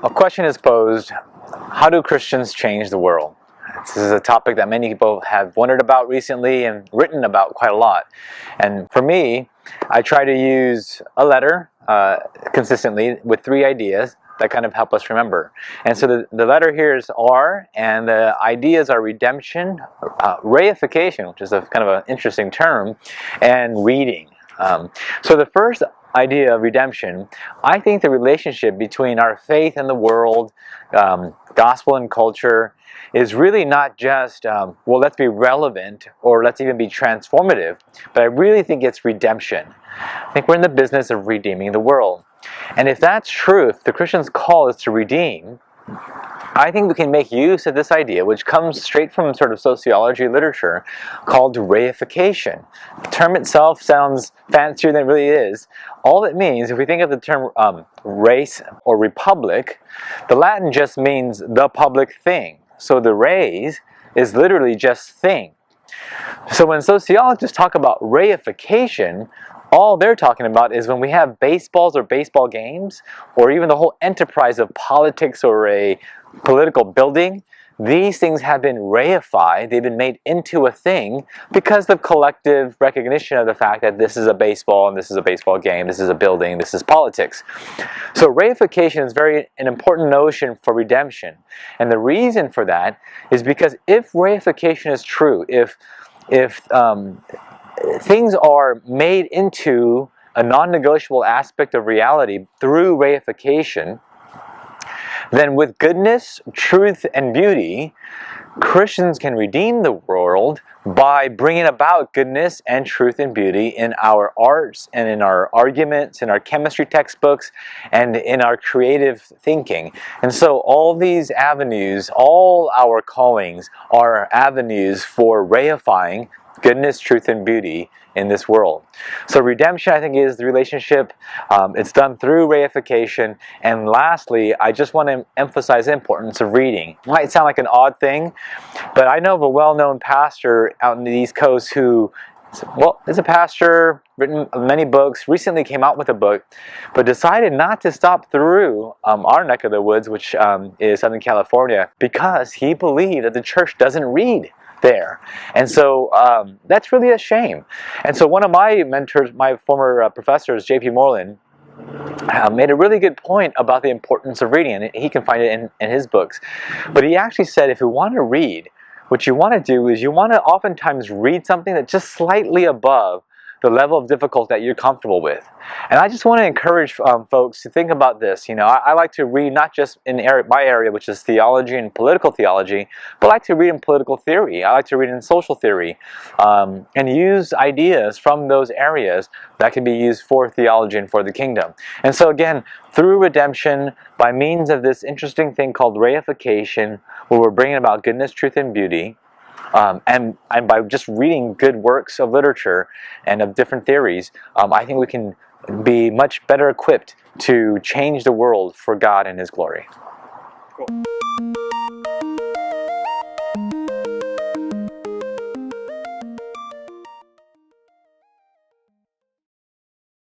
A question is posed: how do Christians change the world? This is a topic that many people have wondered about recently and written about quite a lot. And for me, I try to use a letter consistently with 3 ideas that kind of help us remember. And so the letter here is R, and the ideas are redemption, reification, which is a kind of an interesting term, and reading. So the first idea of redemption, I think the relationship between our faith and the world, gospel and culture, is really not just, well, let's be relevant or let's even be transformative, but I really think it's redemption. I think we're in the business of redeeming the world. And if that's true, if the Christian's call is to redeem, I think we can make use of this idea, which comes straight from sort of sociology literature, called reification. The term itself sounds fancier than it really is. All it means, if we think of the term race or republic, the Latin just means the public thing. So the res is literally just thing. So when sociologists talk about reification, all they're talking about is when we have baseballs or baseball games, or even the whole enterprise of politics or a political building, these things have been reified, they've been made into a thing because of collective recognition of the fact that this is a baseball and this is a baseball game, this is a building, this is politics. So reification is an important notion for redemption. And the reason for that is because if reification is true, if things are made into a non-negotiable aspect of reality through reification, then with goodness, truth, and beauty, Christians can redeem the world by bringing about goodness and truth and beauty in our arts and in our arguments, in our chemistry textbooks, and in our creative thinking. And so all these avenues, all our callings are avenues for reifying goodness, truth, and beauty in this world. So redemption, I think, is the relationship. It's done through reification. And lastly, I just want to emphasize the importance of reading. It might sound like an odd thing, but I know of a well-known pastor out in the East Coast who, well, is a pastor, written many books, recently came out with a book, but decided not to stop through our neck of the woods, which is Southern California, because he believed that the church doesn't read there. And so that's really a shame. And so one of my mentors, my former professors, J.P. Moreland, made a really good point about the importance of reading, and he can find it in his books. But he actually said, if you want to read, what you want to do is you want to oftentimes read something that's just slightly above the level of difficulty that you're comfortable with. And I just want to encourage folks to think about this. You know, I like to read not just in my area, which is theology and political theology, but I like to read in political theory. I like to read in social theory, and use ideas from those areas that can be used for theology and for the kingdom. And so again, through redemption, by means of this interesting thing called reification, where we're bringing about goodness, truth, and beauty, and by just reading good works of literature and of different theories, I think we can be much better equipped to change the world for God and His glory. Cool.